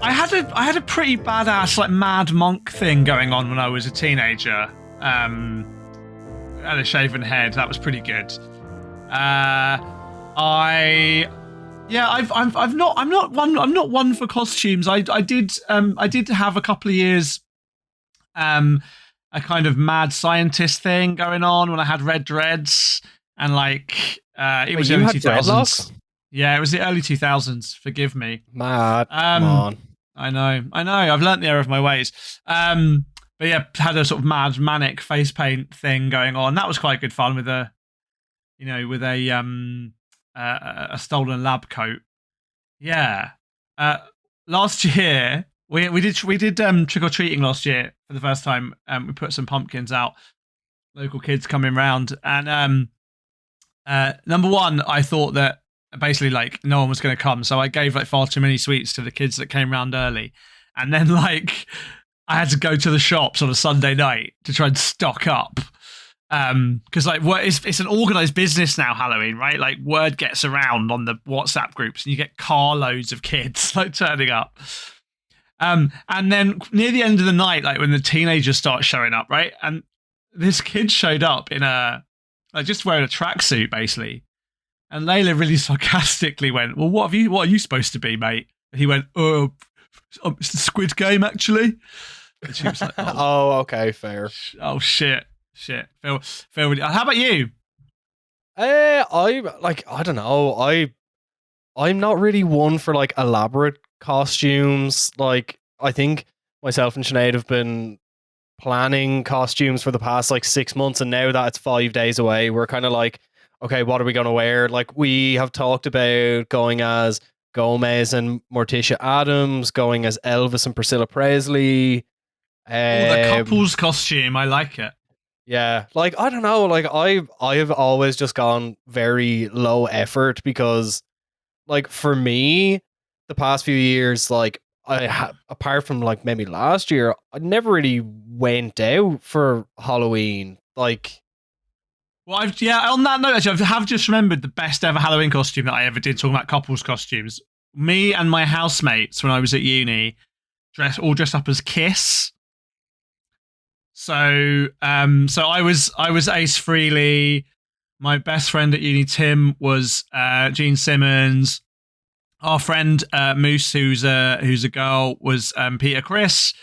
I had a pretty badass like mad monk thing going on when I was a teenager. Had a shaven head. That was pretty good. I'm not one for costumes. I did have a couple of years a kind of mad scientist thing going on when I had red dreads and like it was the early 2000s. Yeah, it was the early 2000s. Forgive me. Mad. Come on. I know. I've learnt the error of my ways. But yeah, had a sort of mad manic face paint thing going on. That was quite good fun with a stolen lab coat. Yeah. Last year we did trick or treating last year for the first time. We put some pumpkins out. Local kids coming round, and number one, I thought that basically like no one was going to come, so I gave like far too many sweets to the kids that came round early, and then like I had to go to the shops on a Sunday night to try and stock up. Because like it's an organized business now, Halloween, right? Like word gets around on the WhatsApp groups and you get carloads of kids like turning up. And then near the end of the night, like when the teenagers start showing up, right? And this kid showed up in just wearing a tracksuit basically. And Layla really sarcastically went, "Well, what are you supposed to be, mate?" And he went, "Oh, it's the Squid Game actually." And she was like, "Oh, okay, fair." Oh shit. Phil, how about you? I don't know. I'm not really one for like elaborate costumes. Like I think myself and Sinead have been planning costumes for the past like 6 months, and now that it's 5 days away, we're kind of like, okay, what are we gonna wear? Like we have talked about going as Gomez and Morticia Adams, going as Elvis and Priscilla Presley. The couple's costume, I like it. Yeah, like I don't know, like I have always just gone very low effort because, like for me, the past few years, like apart from like maybe last year, I never really went out for Halloween. Like, well, on that note, actually, I have just remembered the best ever Halloween costume that I ever did. Talking about couples costumes, me and my housemates when I was at uni, dressed up as Kiss. So I was Ace Frehley. My best friend at uni, Tim, was Gene Simmons. Our friend Moose, who's a girl, was Peter Criss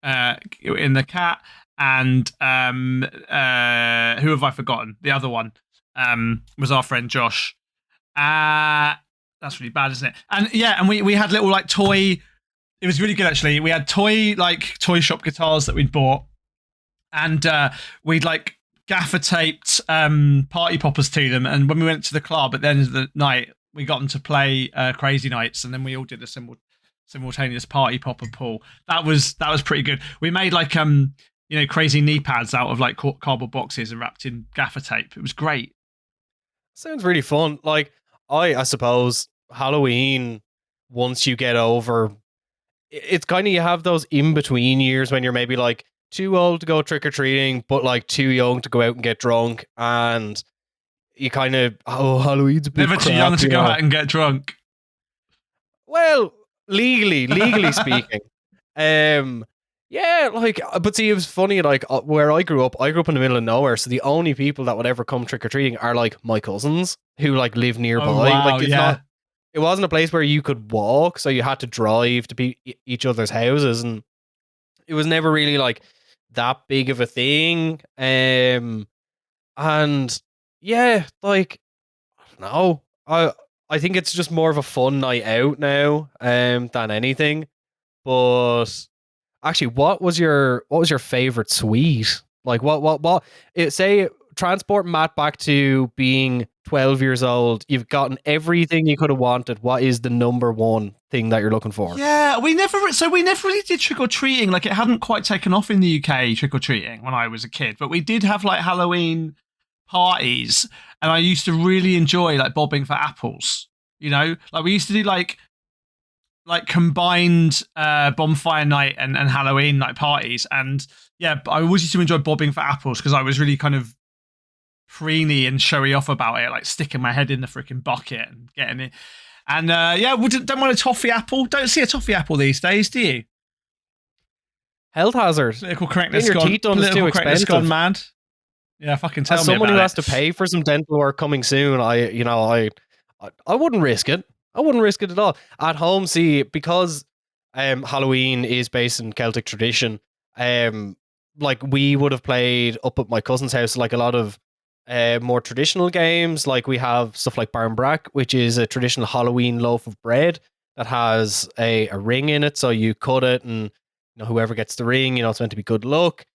in The Cat. And who have I forgotten? The other one was our friend Josh. That's really bad, isn't it? And yeah, and we had little like toy. It was really good actually. We had toy shop guitars that we'd bought. And we'd like gaffer taped party poppers to them, and when we went to the club at the end of the night, we got them to play Crazy Nights, and then we all did a simultaneous party popper pull. That was pretty good. We made like crazy knee pads out of like cardboard boxes and wrapped in gaffer tape. It was great. Sounds really fun. Like I suppose Halloween, once you get over, it's kind of, you have those in between years when you're maybe like too old to go trick-or-treating, but like too young to go out and get drunk, and you kind of, Halloween's a bit never too young to go out and get drunk. Well, legally speaking. Yeah, like, but see, it was funny, like, where I grew up in the middle of nowhere, so the only people that would ever come trick-or-treating are like my cousins who like live nearby. Oh, wow, like it wasn't a place where you could walk, so you had to drive to each other's houses, and it was never really like that big of a thing. And yeah, like, I don't know. I think it's just more of a fun night out now, than anything. But actually, what was your favorite sweet? Like say transport Matt back to being 12 years old. You've gotten everything you could have wanted. What is the number one thing that you're looking for? Yeah, we never really did trick or treating. Like it hadn't quite taken off in the UK, trick or treating, when I was a kid. But we did have like Halloween parties, and I used to really enjoy like bobbing for apples. You know, like we used to do like combined bonfire night and Halloween night parties, and yeah, I always used to enjoy bobbing for apples because I was really kind of preeny and showy off about it, like sticking my head in the freaking bucket and getting it. And yeah, we don't want a toffee apple. Don't see a toffee apple these days, do you? Health hazard. Political Getting correctness your gone. teeth done is too Political correctness gone expensive. mad. Yeah, fucking tell As me someone who about has it. to pay for some dental work coming soon, I wouldn't risk it. I wouldn't risk it at all. At home, see, because Halloween is based in Celtic tradition, like we would have played up at my cousin's house like a lot of more traditional games. Like we have stuff like Barn Brack, which is a traditional Halloween loaf of bread that has a ring in it. So you cut it and whoever gets the ring, it's meant to be good luck.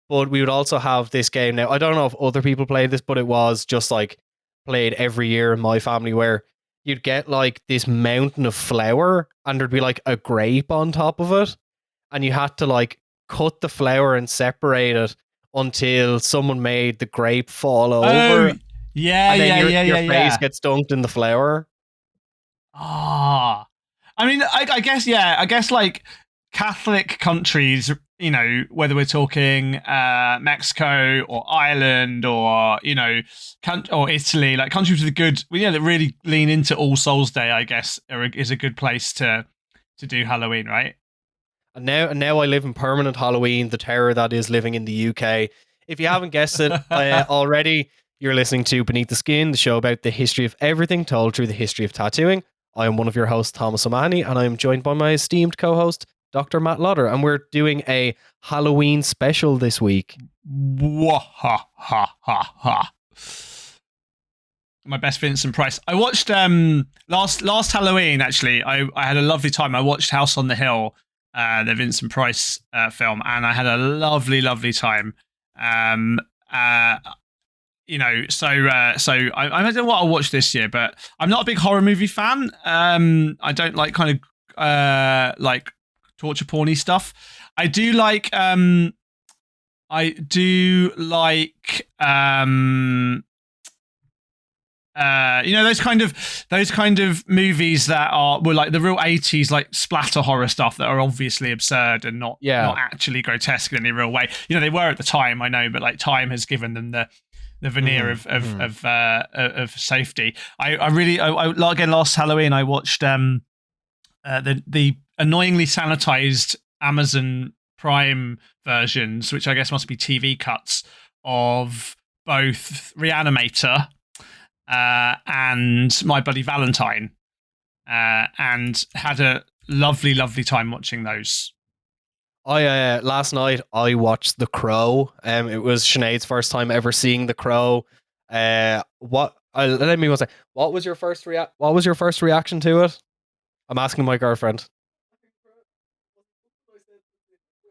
But we would also have this game now. I don't know if other people played this, but it was just like played every year in my family where you'd get like this mountain of flour and there'd be like a grape on top of it. And you had to like cut the flour and separate it until someone made the grape fall Oh, over. yeah, And then your face yeah. gets dunked in the flour. Ah, I mean, I guess, yeah, I guess like Catholic countries, whether we're talking Mexico or Ireland or or Italy, like countries with a good, that really lean into All Souls Day, I guess, is a good place to do Halloween, right? And now I live in permanent Halloween, the terror that is living in the UK. If you haven't guessed it already, you're listening to Beneath the Skin, the show about the history of everything told through the history of tattooing. I am one of your hosts, Thomas O'Mahony, and I am joined by my esteemed co-host, Dr. Matt Lauder, and we're doing a Halloween special this week. Ha ha ha ha. My best Vincent Price. I watched last Halloween, actually. I had a lovely time. I watched House on the Hill, the Vincent Price film, and I had a lovely time. So I don't know what I'll watch this year, but I'm not a big horror movie fan. I don't like kind of like torture porny stuff. I do like those kind of movies that were like the real 80s like splatter horror stuff that are obviously absurd and not actually grotesque in any real way. They were at the time, I know, but like time has given them the veneer of safety. I really again, last Halloween I watched the annoyingly sanitized Amazon Prime versions, which I guess must be TV cuts of both Reanimator and My Bloody Valentine, and had a lovely time watching those. Last night I watched The Crow. It was Sinead's first time ever seeing The Crow. Let me say, what was your first reaction to it? I'm asking my girlfriend.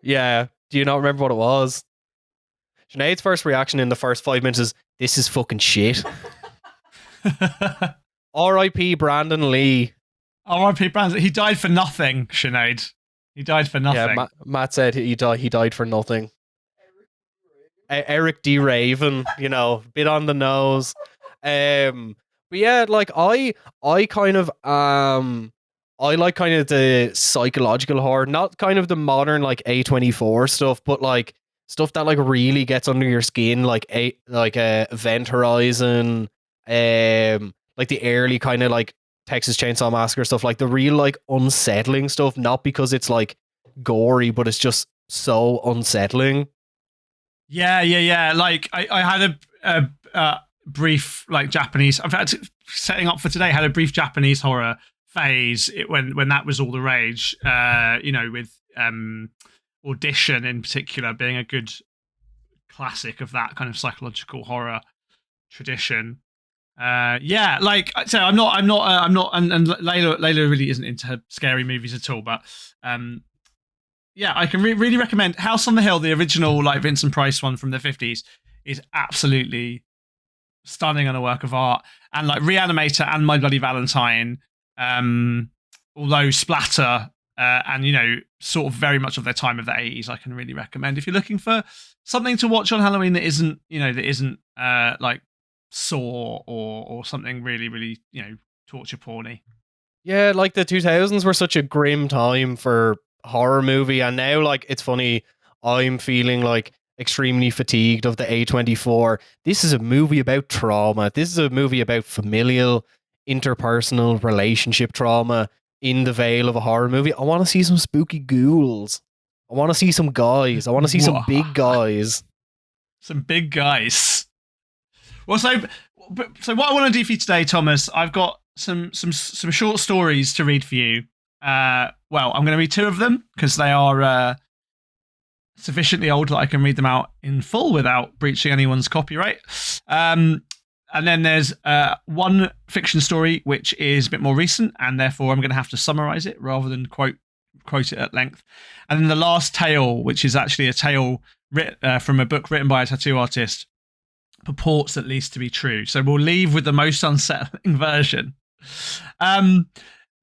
Yeah, do you not remember what it was? Sinead's first reaction in the first 5 minutes is, "This is fucking shit." R.I.P. Brandon Lee. R.I.P. Brandon. He died for nothing, Sinead. He died for nothing. Yeah, Matt said he died for nothing. Eric D. Raven, bit on the nose. But yeah, like I kind of I like kind of the psychological horror, not kind of the modern like A24 stuff, but like stuff that like really gets under your skin, like Event Horizon, like the early kind of like Texas Chainsaw Massacre stuff, like the real like unsettling stuff, not because it's like gory, but it's just so unsettling. Yeah. Like I had a brief like Japanese. In fact, setting up for today, had a brief Japanese horror phase when that was all the rage. With Audition in particular being a good classic of that kind of psychological horror tradition. Like so I'm not, and Layla really isn't into her scary movies at all, but yeah, I can really recommend House on the Hill, the original like Vincent Price one from the 50s, is absolutely stunning and a work of art. And like Reanimator and My Bloody Valentine, although splatter and sort of very much of their time of the 80s, I can really recommend if you're looking for something to watch on Halloween that isn't like Saw or something really torture porny. Yeah, like the 2000s were such a grim time for horror movie, and now like it's funny, I'm feeling like extremely fatigued of the A24. This is a movie about trauma. This is a movie about familial interpersonal relationship trauma in the veil of a horror movie. I want to see some spooky ghouls. I want to see some guys. I want to see some big guys. Some big guys. Well, so what I want to do for you today, Thomas, I've got some short stories to read for you. Well, I'm going to read 2 of them because they are sufficiently old that I can read them out in full without breaching anyone's copyright. And then there's one fiction story which is a bit more recent, and therefore I'm going to have to summarize it rather than quote it at length. And then the last tale, which is actually a tale from a book written by a tattoo artist, purports at least to be true. So we'll leave with the most unsettling version.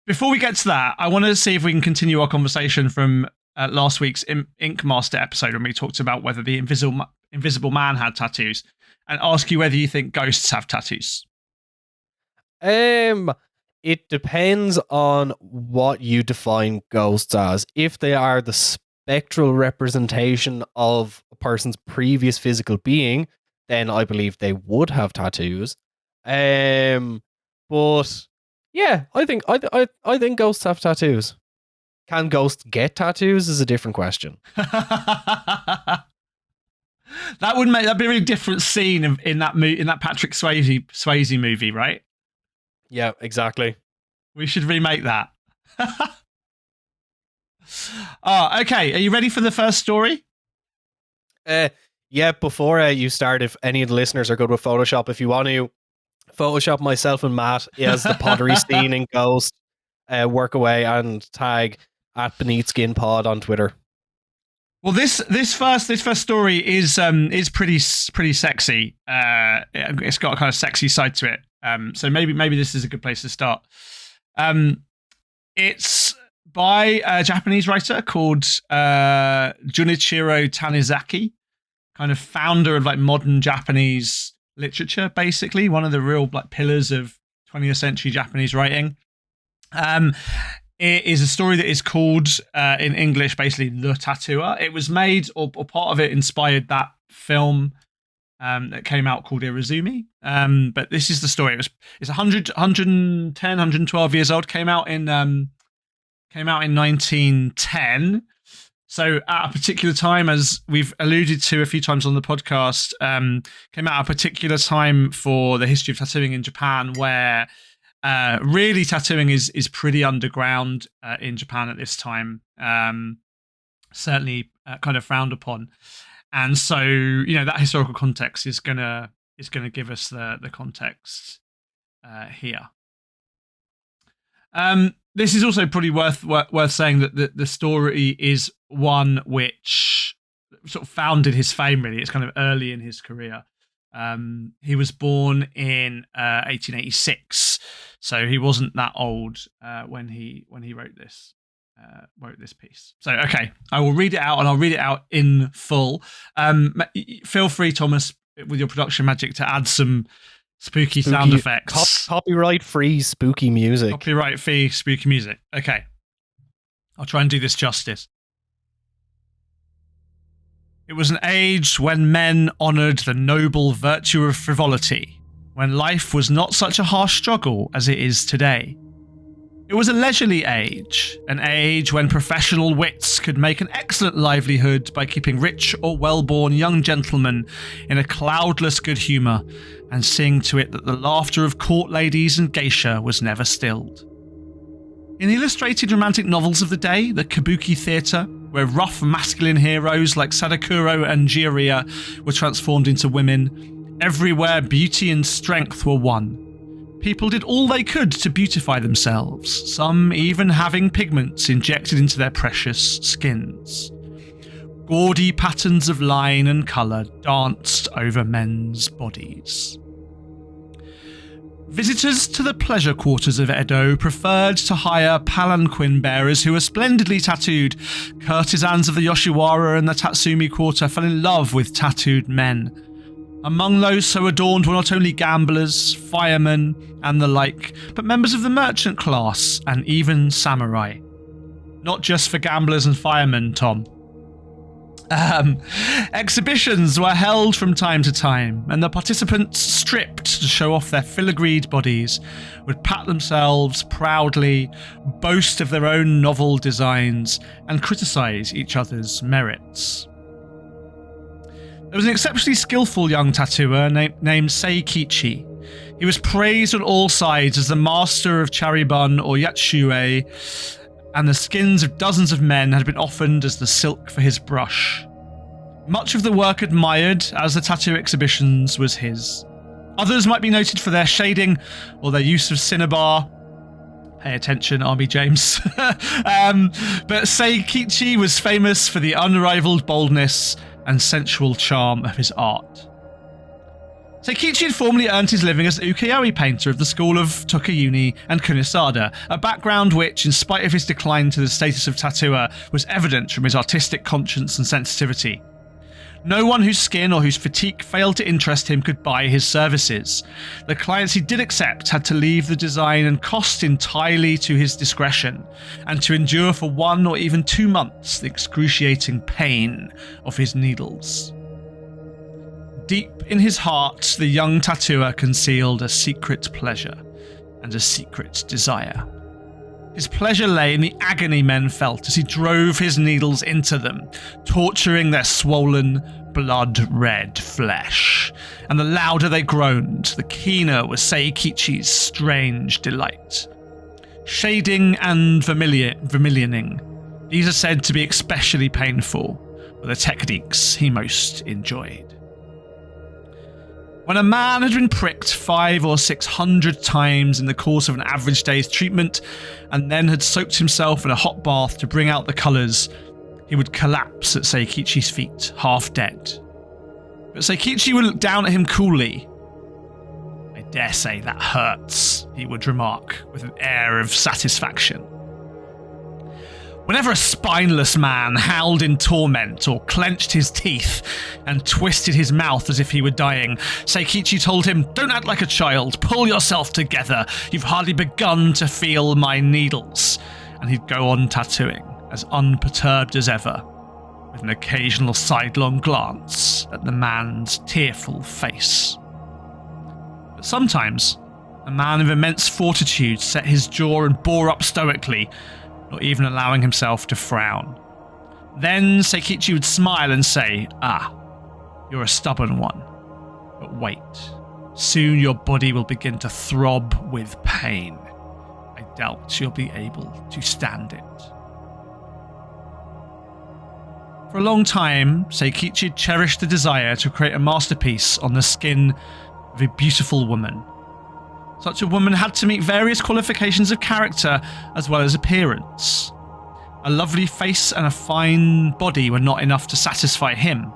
Before we get to that, I want to see if we can continue our conversation from last week's Ink Master episode when we talked about whether the invisible man had tattoos, and ask you whether you think ghosts have tattoos. It depends on what you define ghosts as. If they are the spectral representation of a person's previous physical being, then I believe they would have tattoos. But yeah, I think ghosts have tattoos. Can ghosts get tattoos is a different question. That'd be a really different scene in that Patrick Swayze movie, right? Yeah, exactly. We should remake that. Okay. Are you ready for the first story? Yeah, before you start, if any of the listeners are good with Photoshop, if you want to Photoshop myself and Matt as the pottery scene in Ghost, work away and tag at Beneath Skin Pod on Twitter. Well, this first story is pretty sexy. It's got a kind of sexy side to it. So maybe this is a good place to start. It's by a Japanese writer called Junichiro Tanizaki, kind of founder of like modern Japanese literature, basically one of the real like pillars of 20th century Japanese writing. It is a story that is called, in English, basically The Tattooer. It was made, or part of it inspired that film that came out called Irizumi. But this is the story. It's 110, 112 years old. Came out in 1910. So at a particular time, as we've alluded to a few times on the podcast, came out at a particular time for the history of tattooing in Japan, where really tattooing is pretty underground in Japan at this time. Certainly kind of frowned upon, and so that historical context is gonna give us the context here. This is also probably worth saying that the story is one which sort of founded his fame. Really, it's kind of early in his career. He was born in 1886, so he wasn't that old when he wrote this piece. So okay, I will read it out, and I'll read it out in full. Feel free, Thomas, with your production magic, to add some spooky sound effects. Copyright free spooky music. Copyright free spooky music. Okay, I'll try and do this justice. It was an age when men honoured the noble virtue of frivolity, when life was not such a harsh struggle as it is today. It was a leisurely age, an age when professional wits could make an excellent livelihood by keeping rich or well-born young gentlemen in a cloudless good humour, and seeing to it that the laughter of court ladies and geisha was never stilled. In the illustrated romantic novels of the day, the kabuki theatre, where rough masculine heroes like Sadakuro and Jiraiya were transformed into women, everywhere beauty and strength were one. People did all they could to beautify themselves, some even having pigments injected into their precious skins. Gaudy patterns of line and colour danced over men's bodies. Visitors to the pleasure quarters of Edo preferred to hire palanquin bearers who were splendidly tattooed. Courtesans of the Yoshiwara and the Tatsumi quarter fell in love with tattooed men. Among those so adorned were not only gamblers, firemen, and the like, but members of the merchant class and even samurai. Not just for gamblers and firemen, Tom. Exhibitions were held from time to time, and the participants, stripped to show off their filigreed bodies, would pat themselves proudly, boast of their own novel designs, and criticise each other's merits. There was an exceptionally skillful young tattooer named Seikichi. He was praised on all sides as the master of Charibun or Yatsue, and the skins of dozens of men had been offered as the silk for his brush. Much of the work admired as the tattoo exhibitions was his. Others might be noted for their shading or their use of cinnabar. Pay attention, Army James. But Seikichi was famous for the unrivaled boldness and sensual charm of his art. Seikichi had formerly earned his living as an ukiyo-e painter of the school of Tokuyuni and Kunisada, a background which, in spite of his decline to the status of tattooer, was evident from his artistic conscience and sensitivity. No one whose skin or whose fatigue failed to interest him could buy his services. The clients he did accept had to leave the design and cost entirely to his discretion, and to endure for 1 or even 2 months the excruciating pain of his needles. Deep in his heart, the young tattooer concealed a secret pleasure and a secret desire. His pleasure lay in the agony men felt as he drove his needles into them, torturing their swollen, blood-red flesh. And the louder they groaned, the keener was Seikichi's strange delight. Shading and vermilioning, these are said to be especially painful, were the techniques he most enjoyed. When a man had been pricked 500 or 600 times in the course of an average day's treatment, and then had soaked himself in a hot bath to bring out the colours, he would collapse at Seikichi's feet, half dead. But Seikichi would look down at him coolly. "I dare say that hurts," he would remark, with an air of satisfaction. Whenever a spineless man howled in torment or clenched his teeth and twisted his mouth as if he were dying, Seikichi told him, "Don't act like a child, pull yourself together, you've hardly begun to feel my needles," and he'd go on tattooing, as unperturbed as ever, with an occasional sidelong glance at the man's tearful face. But sometimes, a man of immense fortitude set his jaw and bore up stoically, not even allowing himself to frown. Then Seikichi would smile and say, "Ah, you're a stubborn one. But wait, soon your body will begin to throb with pain. I doubt you'll be able to stand it." For a long time, Seikichi had cherished the desire to create a masterpiece on the skin of a beautiful woman. Such a woman had to meet various qualifications of character as well as appearance. A lovely face and a fine body were not enough to satisfy him.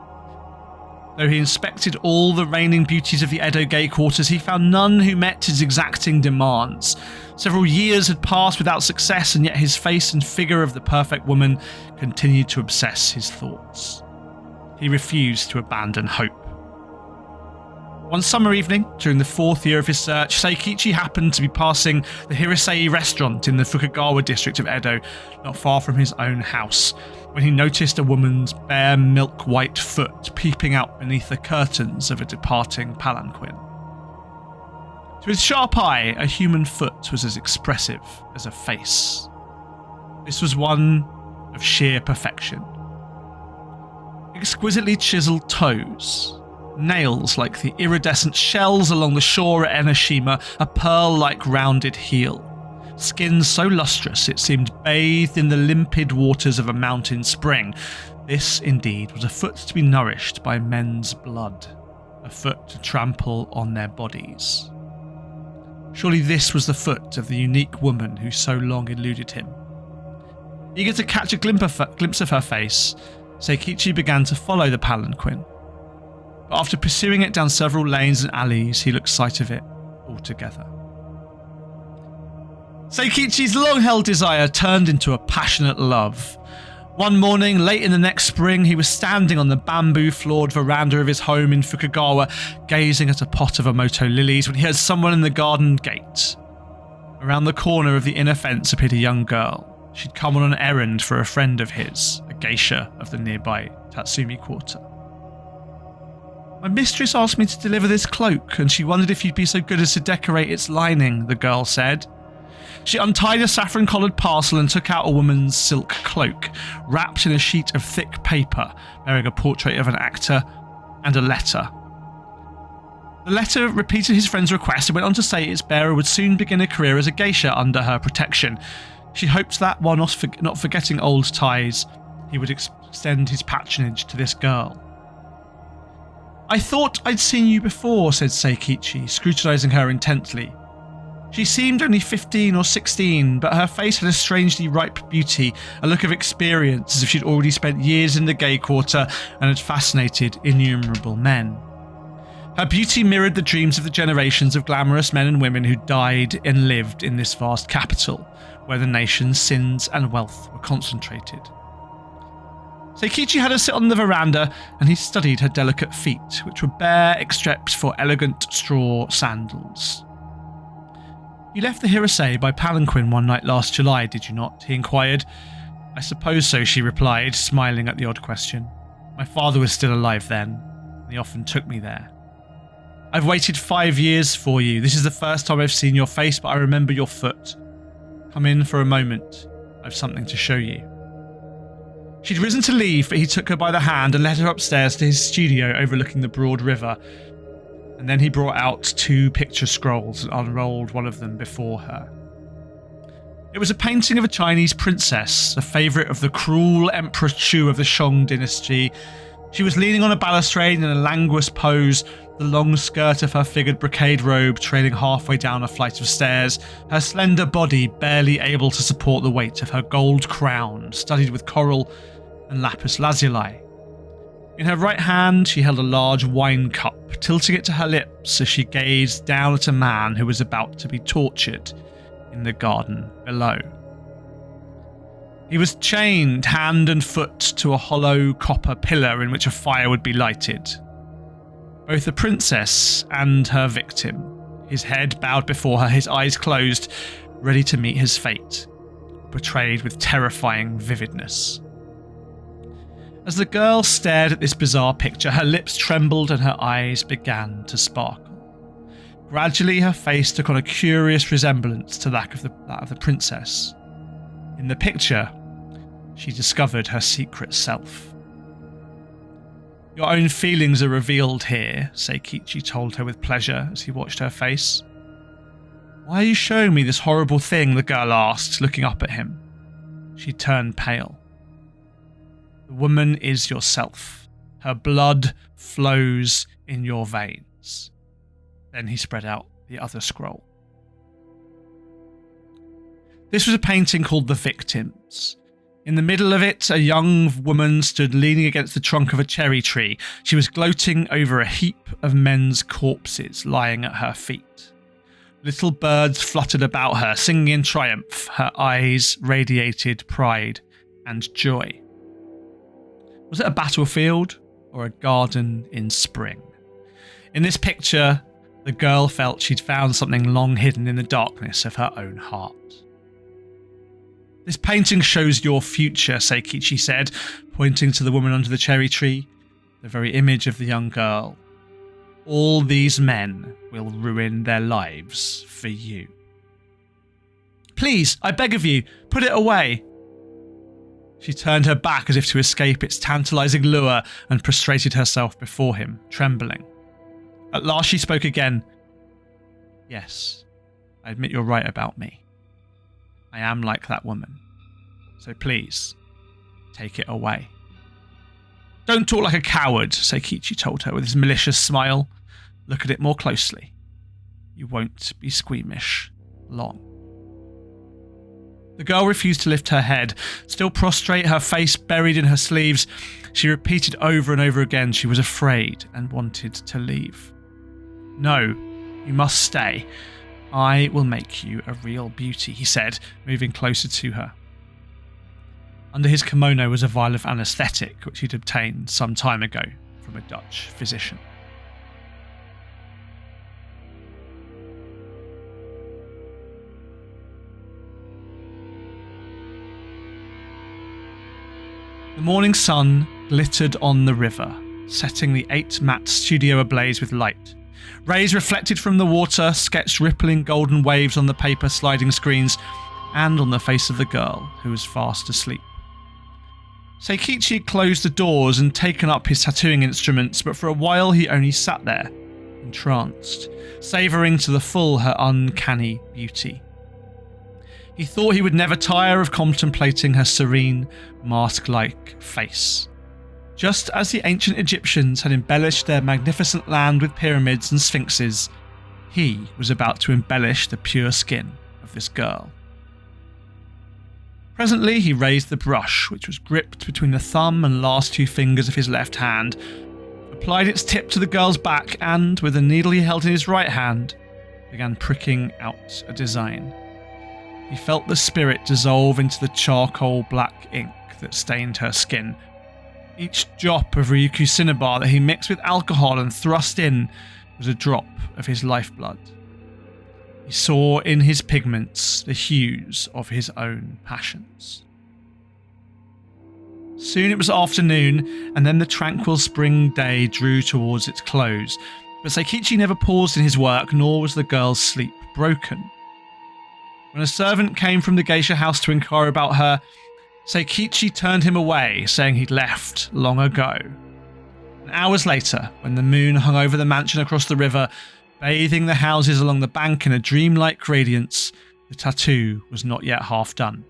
Though he inspected all the reigning beauties of the Edo gay quarters, he found none who met his exacting demands. Several years had passed without success, and yet his face and figure of the perfect woman continued to obsess his thoughts. He refused to abandon hope. One summer evening, during the 4th year of his search, Seikichi happened to be passing the Hirosei restaurant in the Fukugawa district of Edo, not far from his own house, when he noticed a woman's bare milk-white foot peeping out beneath the curtains of a departing palanquin. To his sharp eye, a human foot was as expressive as a face. This was one of sheer perfection. Exquisitely chiseled toes, nails like the iridescent shells along the shore at Enoshima, a pearl-like rounded heel. Skin so lustrous it seemed bathed in the limpid waters of a mountain spring. This, indeed, was a foot to be nourished by men's blood, a foot to trample on their bodies. Surely this was the foot of the unique woman who so long eluded him. Eager to catch a glimpse of her face, Seikichi began to follow the palanquin. But after pursuing it down several lanes and alleys, he lost sight of it altogether. Seikichi's long-held desire turned into a passionate love. One morning, late in the next spring, he was standing on the bamboo-floored veranda of his home in Fukugawa, gazing at a pot of Omoto lilies, when he heard someone in the garden gate. Around the corner of the inner fence appeared a young girl. She'd come on an errand for a friend of his, a geisha of the nearby Tatsumi Quarter. My mistress asked me to deliver this cloak, and she wondered if you'd be so good as to decorate its lining, the girl said. She untied a saffron-coloured parcel and took out a woman's silk cloak, wrapped in a sheet of thick paper, bearing a portrait of an actor and a letter. The letter repeated his friend's request and went on to say its bearer would soon begin a career as a geisha under her protection. She hoped that, while not forgetting old ties, he would extend his patronage to this girl. I thought I'd seen you before, said Seikichi, scrutinising her intently. She seemed only 15 or 16, but her face had a strangely ripe beauty, a look of experience, as if she'd already spent years in the gay quarter and had fascinated innumerable men. Her beauty mirrored the dreams of the generations of glamorous men and women who died and lived in this vast capital, where the nation's sins and wealth were concentrated. Seikichi had her sit on the veranda, and he studied her delicate feet, which were bare except for elegant straw sandals. You left the Hirosei by palanquin one night last July, did you not? He inquired. I suppose so, she replied, smiling at the odd question. My father was still alive then, and he often took me there. I've waited 5 years for you. This is the first time I've seen your face, but I remember your foot. Come in for a moment. I've something to show you. She'd risen to leave, but he took her by the hand and led her upstairs to his studio overlooking the broad river. And then he brought out 2 picture scrolls and unrolled one of them before her. It was a painting of a Chinese princess, a favourite of the cruel Emperor Chu of the Shang dynasty. She was leaning on a balustrade in a languorous pose, the long skirt of her figured brocade robe trailing halfway down a flight of stairs, her slender body barely able to support the weight of her gold crown, studded with coral and lapis lazuli. In her right hand, she held a large wine cup, tilting it to her lips as she gazed down at a man who was about to be tortured in the garden below. He was chained hand and foot to a hollow copper pillar in which a fire would be lighted. Both the princess and her victim, his head bowed before her, his eyes closed, ready to meet his fate, portrayed with terrifying vividness. As the girl stared at this bizarre picture, her lips trembled and her eyes began to sparkle. Gradually, her face took on a curious resemblance to that of the princess. In the picture, she discovered her secret self. Your own feelings are revealed here, Seikichi told her with pleasure as he watched her face. Why are you showing me this horrible thing? The girl asked, looking up at him. She turned pale. The woman is yourself. Her blood flows in your veins. Then he spread out the other scroll. This was a painting called The Victims. In the middle of it, a young woman stood leaning against the trunk of a cherry tree. She was gloating over a heap of men's corpses lying at her feet. Little birds fluttered about her, singing in triumph. Her eyes radiated pride and joy. Was it a battlefield or a garden in spring? In this picture, the girl felt she'd found something long hidden in the darkness of her own heart. This painting shows your future, Seikichi said, pointing to the woman under the cherry tree, the very image of the young girl. All these men will ruin their lives for you. Please, I beg of you, put it away. She turned her back as if to escape its tantalizing lure and prostrated herself before him, trembling. At last she spoke again. Yes, I admit you're right about me. I am like that woman. So please, take it away. Don't talk like a coward, Seikichi told her with his malicious smile. Look at it more closely. You won't be squeamish long. The girl refused to lift her head. Still prostrate, her face buried in her sleeves, she repeated over and over again she was afraid and wanted to leave. No, you must stay. I will make you a real beauty, he said, moving closer to her. Under his kimono was a vial of anaesthetic, which he'd obtained some time ago from a Dutch physician. The morning sun glittered on the river, setting the 8-mat studio ablaze with light. Rays reflected from the water sketched rippling golden waves on the paper sliding screens and on the face of the girl, who was fast asleep. Seikichi had closed the doors and taken up his tattooing instruments, but for a while he only sat there, entranced, savouring to the full her uncanny beauty. He thought he would never tire of contemplating her serene, mask-like face. Just as the ancient Egyptians had embellished their magnificent land with pyramids and sphinxes, he was about to embellish the pure skin of this girl. Presently he raised the brush, which was gripped between the thumb and last 2 fingers of his left hand, applied its tip to the girl's back and, with the needle he held in his right hand, began pricking out a design. He felt the spirit dissolve into the charcoal black ink that stained her skin. Each drop of Ryukyu Cinnabar that he mixed with alcohol and thrust in was a drop of his lifeblood. He saw in his pigments the hues of his own passions. Soon it was afternoon, and then the tranquil spring day drew towards its close, but Seikichi never paused in his work, nor was the girl's sleep broken. When a servant came from the geisha house to inquire about her, Seikichi turned him away, saying he'd left long ago. And hours later, when the moon hung over the mansion across the river, bathing the houses along the bank in a dreamlike radiance, the tattoo was not yet half done.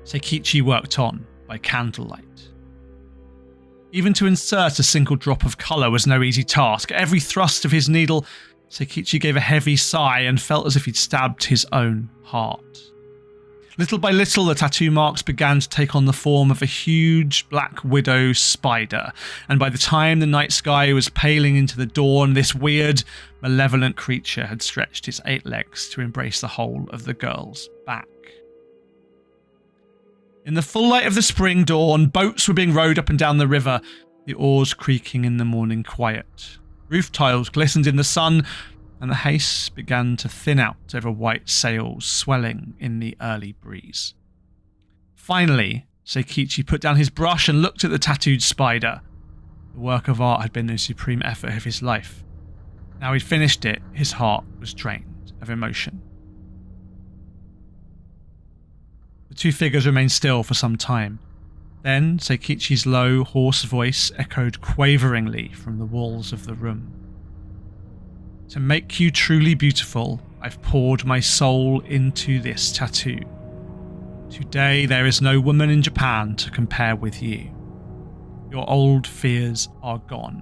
Seikichi worked on by candlelight. Even to insert a single drop of colour was no easy task. At every thrust of his needle, Seikichi gave a heavy sigh and felt as if he'd stabbed his own heart. Little by little, the tattoo marks began to take on the form of a huge black widow spider, and by the time the night sky was paling into the dawn, this weird, malevolent creature had stretched its 8 legs to embrace the whole of the girl's back. In the full light of the spring dawn, boats were being rowed up and down the river, the oars creaking in the morning quiet. Roof tiles glistened in the sun, and the haze began to thin out over white sails swelling in the early breeze. Finally, Seikichi put down his brush and looked at the tattooed spider. The work of art had been the supreme effort of his life. Now he'd finished it, his heart was drained of emotion. The 2 figures remained still for some time. Then Seikichi's low, hoarse voice echoed quaveringly from the walls of the room. To make you truly beautiful, I've poured my soul into this tattoo. Today there is no woman in Japan to compare with you. Your old fears are gone.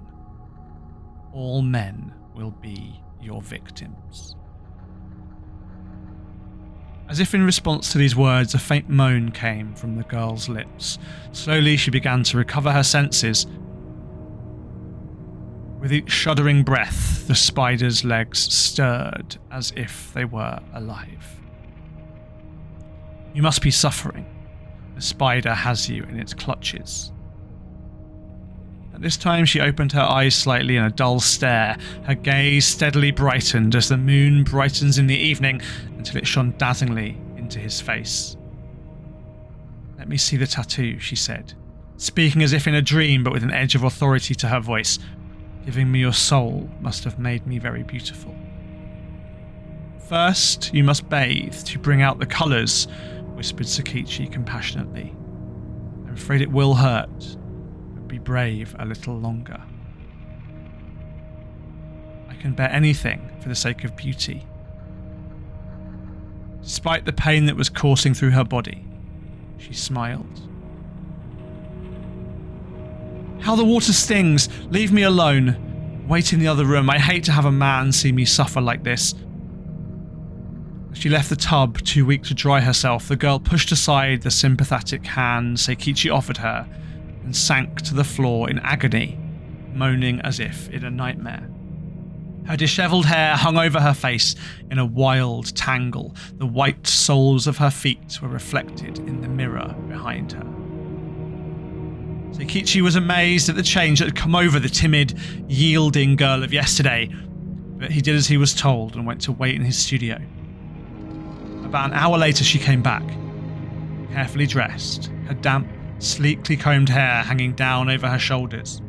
All men will be your victims. As if in response to these words, a faint moan came from the girl's lips. Slowly she began to recover her senses. With each shuddering breath, the spider's legs stirred as if they were alive. You must be suffering. The spider has you in its clutches. At this time she opened her eyes slightly in a dull stare. Her gaze steadily brightened as the moon brightens in the evening until it shone dazzlingly into his face. Let me see the tattoo, she said, speaking as if in a dream but with an edge of authority to her voice. Giving me your soul must have made me very beautiful. First, you must bathe to bring out the colours, whispered Seikichi compassionately. I'm afraid it will hurt, but be brave a little longer. I can bear anything for the sake of beauty. Despite the pain that was coursing through her body, she smiled. How the water stings! Leave me alone. Wait in the other room. I hate to have a man see me suffer like this. As she left the tub, too weak to dry herself, the girl pushed aside the sympathetic hand Seikichi offered her and sank to the floor in agony, moaning as if in a nightmare. Her dishevelled hair hung over her face in a wild tangle. The white soles of her feet were reflected in the mirror behind her. Seikichi was amazed at the change that had come over the timid, yielding girl of yesterday, but he did as he was told and went to wait in his studio. About an hour later she came back, carefully dressed, her damp, sleekly combed hair hanging down over her shoulders.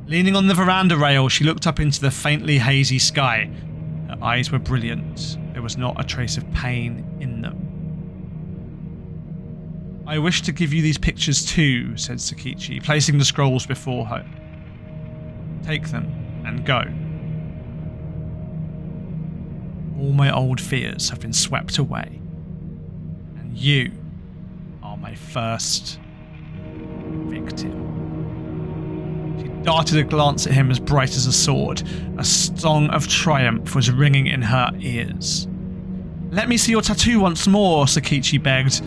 Leaning on the veranda rail, she looked up into the faintly hazy sky. Her eyes were brilliant. There was not a trace of pain in them. "I wish to give you these pictures too," said Sakichi, placing the scrolls before her. "Take them and go. All my old fears have been swept away, and you are my first victim." She darted a glance at him as bright as a sword. A song of triumph was ringing in her ears. "Let me see your tattoo once more," Sakichi begged.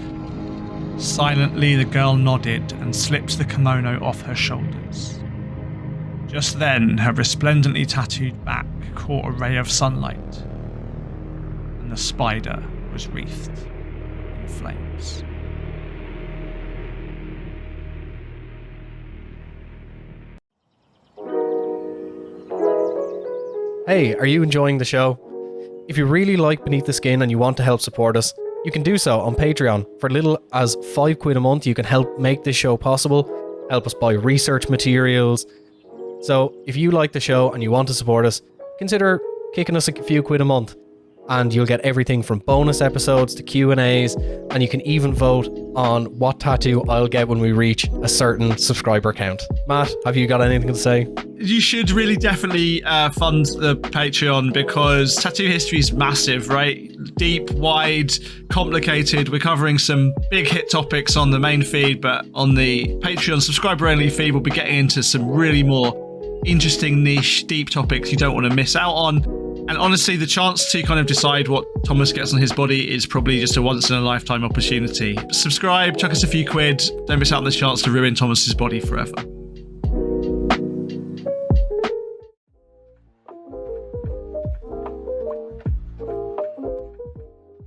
Silently, the girl nodded and slipped the kimono off her shoulders. Just then, her resplendently tattooed back caught a ray of sunlight, and the spider was wreathed in flames. Hey, are you enjoying the show? If you really like Beneath the Skin and you want to help support us, you can do so on Patreon. For little as £5 a month, you can help make this show possible, help us buy research materials. So if you like the show and you want to support us, consider kicking us a few quid a month. And you'll get everything from bonus episodes to Q&As, and you can even vote on what tattoo I'll get when we reach a certain subscriber count. Matt, have you got anything to say? You should really definitely fund the Patreon, because tattoo history is massive, right? Deep, wide, complicated. We're covering some big hit topics on the main feed, but on the Patreon subscriber-only feed, we'll be getting into some really more interesting, niche, deep topics you don't want to miss out on. And honestly, the chance to kind of decide what Thomas gets on his body is probably just a once-in-a-lifetime opportunity. Subscribe, chuck us a few quid. Don't miss out on the chance to ruin Thomas's body forever.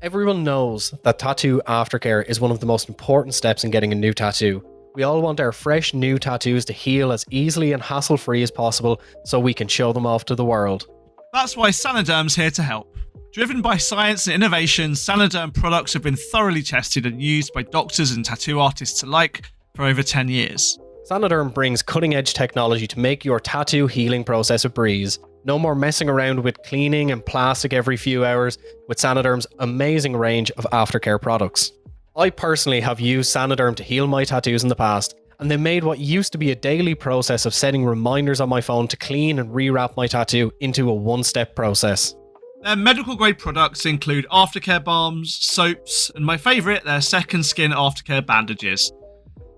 Everyone knows that tattoo aftercare is one of the most important steps in getting a new tattoo. We all want our fresh new tattoos to heal as easily and hassle-free as possible so we can show them off to the world. That's why Sanoderm's here to help. Driven by science and innovation, Sanoderm products have been thoroughly tested and used by doctors and tattoo artists alike for over 10 years. Sanoderm brings cutting-edge technology to make your tattoo healing process a breeze. No more messing around with cleaning and plastic every few hours with Sanoderm's amazing range of aftercare products. I personally have used Sanoderm to heal my tattoos in the past, and they made what used to be a daily process of setting reminders on my phone to clean and rewrap my tattoo into a one-step process. Their medical grade products include aftercare balms, soaps, and my favourite, their second skin aftercare bandages.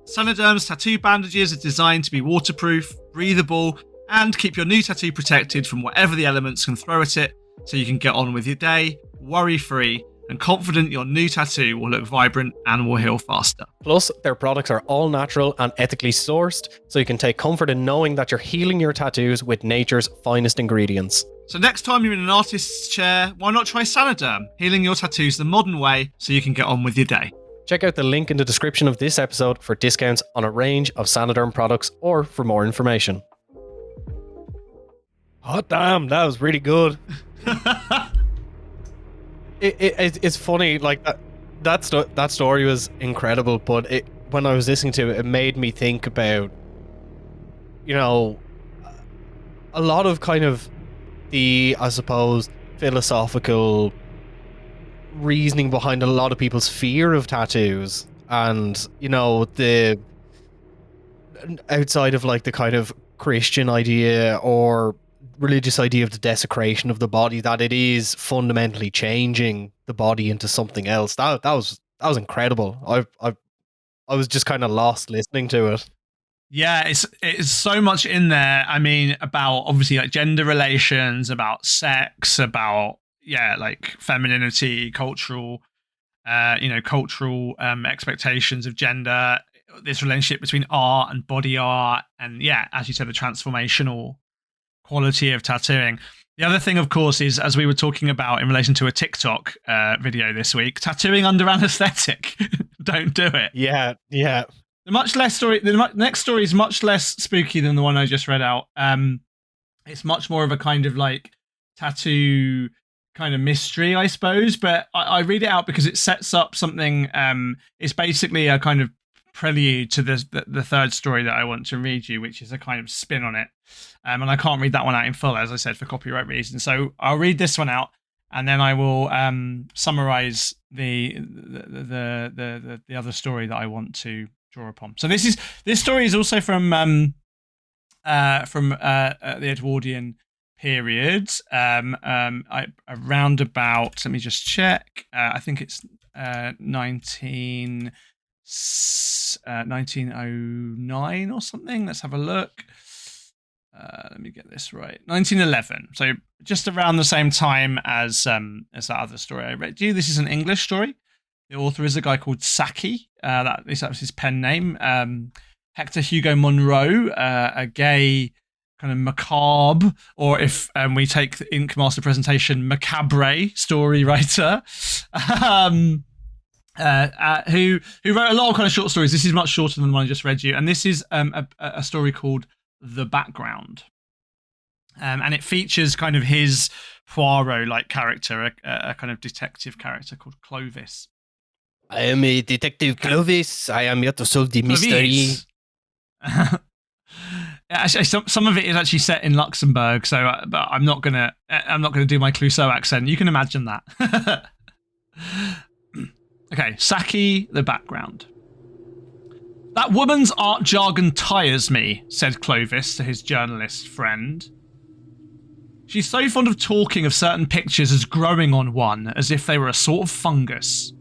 Sanoderm's tattoo bandages are designed to be waterproof, breathable, and keep your new tattoo protected from whatever the elements can throw at it, so you can get on with your day, worry-free, and confident your new tattoo will look vibrant and will heal faster. Plus, their products are all natural and ethically sourced, so you can take comfort in knowing that you're healing your tattoos with nature's finest ingredients. So next time you're in an artist's chair, why not try Sanoderm, healing your tattoos the modern way so you can get on with your day. Check out the link in the description of this episode for discounts on a range of Sanoderm products or for more information. Oh damn, that was really good. It's funny, like that story was incredible, but when I was listening to it, it made me think about, you know, a lot of kind of the, I suppose, philosophical reasoning behind a lot of people's fear of tattoos, and you know, the outside of like the kind of Christian idea or religious idea of the desecration of the body, that it is fundamentally changing the body into something else. That was incredible. I was just kind of lost listening to it. Yeah, it's so much in there. I mean, about obviously like gender relations, about sex, about like femininity, cultural expectations of gender, this relationship between art and body art, and as you said, the transformational quality of tattooing. The other thing, of course, is, as we were talking about in relation to a TikTok video this week, tattooing under anesthetic. Don't do it. Yeah. The next story is much less spooky than the one I just read out. It's much more of a kind of like tattoo kind of mystery, I suppose. But I read it out because it sets up something. It's basically a kind of prelude to the third story that I want to read you, which is a kind of spin on it. And I can't read that one out in full, as I said, for copyright reasons. So I'll read this one out, and then I will summarize the other story that I want to draw upon. So this story is also from the Edwardian period. Around about, let me just check. I think it's 1909 or something. Let's have a look. Let me get this right. 1911. So just around the same time as that other story I read you. This is an English story. The author is a guy called Saki. That was his pen name. Hector Hugo Monroe, a gay kind of macabre, or if we take the Ink Master presentation, macabre story writer, who wrote a lot of kind of short stories. This is much shorter than the one I just read you, and this is a story called The Background, and it features kind of his Poirot-like character, a kind of detective character called Clovis. I am a detective Clovis. I am here to solve the mystery. Actually, some of it is actually set in Luxembourg, so but I'm not gonna do my Clouseau accent. You can imagine that. Okay, Saki, The Background. That woman's art jargon tires me, said Clovis to his journalist friend. She's so fond of talking of certain pictures as growing on one, as if they were a sort of fungus.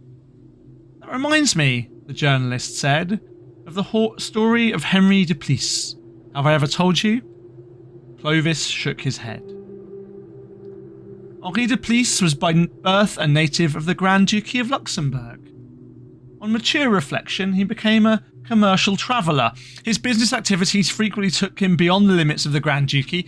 That reminds me, the journalist said, of the story of Henri Duplessis. Have I ever told you? Clovis shook his head. Henri Duplessis was by birth a native of the Grand Duchy of Luxembourg. On mature reflection, he became a commercial traveller. His business activities frequently took him beyond the limits of the Grand Duchy,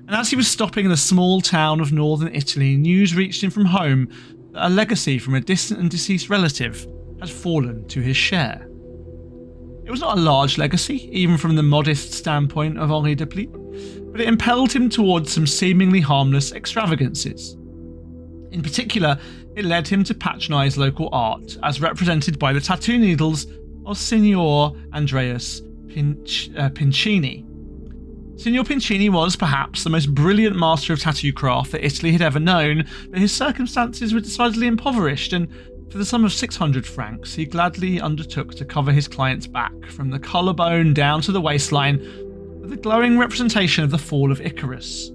and as he was stopping in a small town of northern Italy, news reached him from home that a legacy from a distant and deceased relative had fallen to his share. It was not a large legacy, even from the modest standpoint of Henri Duplessis, but it impelled him towards some seemingly harmless extravagances. In particular, it led him to patronise local art, as represented by the tattoo needles of Signor Andreas Pincini. Signor Pincini was, perhaps, the most brilliant master of tattoo craft that Italy had ever known, but his circumstances were decidedly impoverished, and for the sum of 600 francs, he gladly undertook to cover his client's back, from the collarbone down to the waistline, with a glowing representation of the fall of Icarus.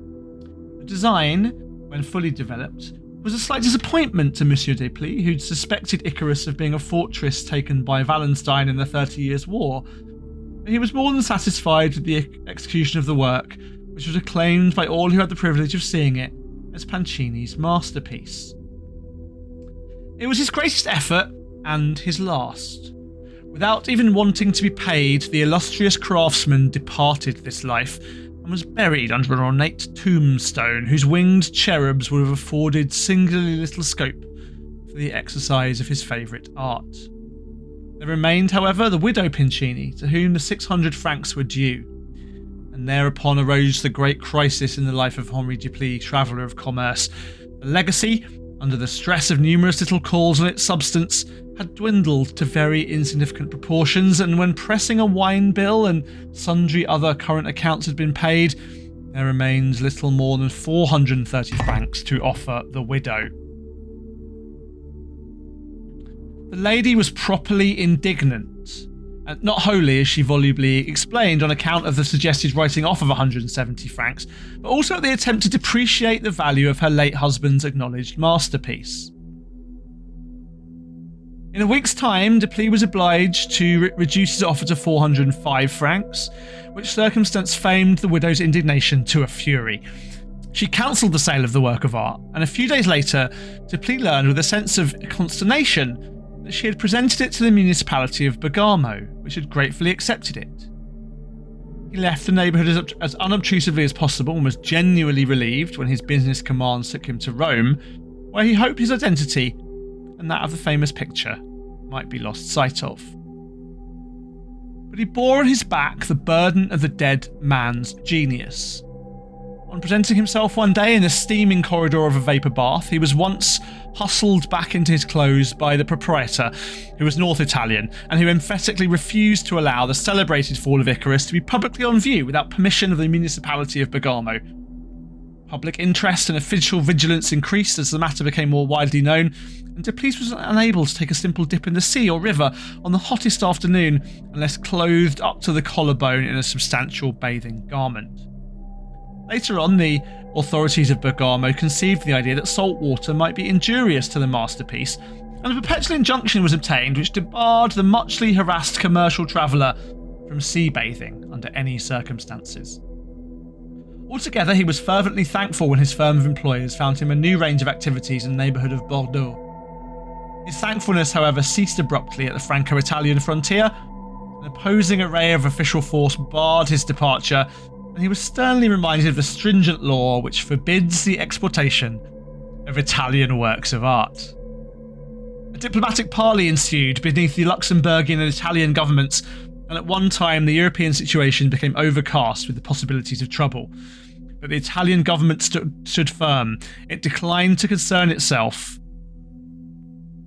The design, when fully developed, was a slight disappointment to Monsieur Duplessis, who'd suspected Icarus of being a fortress taken by Wallenstein in the 30 Years' War. But he was more than satisfied with the execution of the work, which was acclaimed by all who had the privilege of seeing it as Pincini's masterpiece. It was his greatest effort and his last. Without even wanting to be paid, the illustrious craftsman departed this life and was buried under an ornate tombstone whose winged cherubs would have afforded singularly little scope for the exercise of his favourite art. There remained, however, the widow Pincini, to whom the 600 francs were due, and thereupon arose the great crisis in the life of Henri Duplessis, traveller of commerce. The legacy, under the stress of numerous little calls on its substance, had dwindled to very insignificant proportions, and when pressing a wine bill and sundry other current accounts had been paid, there remained little more than 430 francs to offer the widow. The lady was properly indignant, and not wholly, as she volubly explained, on account of the suggested writing off of 170 francs, but also at the attempt to depreciate the value of her late husband's acknowledged masterpiece. In a week's time, Duplessis was obliged to reduce his offer to 405 francs, which circumstance famed the widow's indignation to a fury. She cancelled the sale of the work of art, and a few days later, Duplessis learned with a sense of consternation that she had presented it to the municipality of Bergamo, which had gratefully accepted it. He left the neighbourhood as unobtrusively as possible and was genuinely relieved when his business commands took him to Rome, where he hoped his identity and that of the famous picture might be lost sight of. But he bore on his back the burden of the dead man's genius. On presenting himself one day in the steaming corridor of a vapour bath, he was once hustled back into his clothes by the proprietor, who was North Italian, and who emphatically refused to allow the celebrated fall of Icarus to be publicly on view without permission of the municipality of Bergamo. Public interest and official vigilance increased as the matter became more widely known, and De Police was unable to take a simple dip in the sea or river on the hottest afternoon unless clothed up to the collarbone in a substantial bathing garment. Later on, the authorities of Bergamo conceived the idea that salt water might be injurious to the masterpiece, and a perpetual injunction was obtained which debarred the muchly harassed commercial traveller from sea bathing under any circumstances. Altogether, he was fervently thankful when his firm of employers found him a new range of activities in the neighbourhood of Bordeaux. His thankfulness, however, ceased abruptly at the Franco-Italian frontier. An opposing array of official force barred his departure, and he was sternly reminded of the stringent law which forbids the exportation of Italian works of art. A diplomatic parley ensued beneath the Luxembourgian and Italian governments, and at one time the European situation became overcast with the possibilities of trouble. But the Italian government stood firm. It declined to concern itself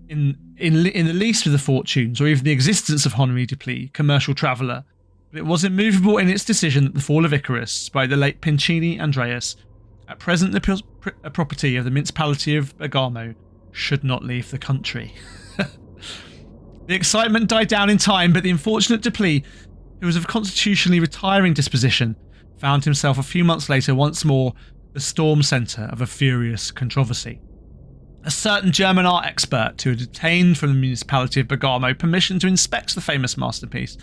in the least with the fortunes or even the existence of Henri Deplis, commercial traveller. But it was immovable in its decision that the fall of Icarus by the late Pincini Andreas, at present the property of the municipality of Bergamo, should not leave the country. The excitement died down in time, but the unfortunate Deplis, who was of constitutionally retiring disposition, found himself a few months later once more the storm centre of a furious controversy. A certain German art expert who had obtained from the municipality of Bergamo permission to inspect the famous masterpiece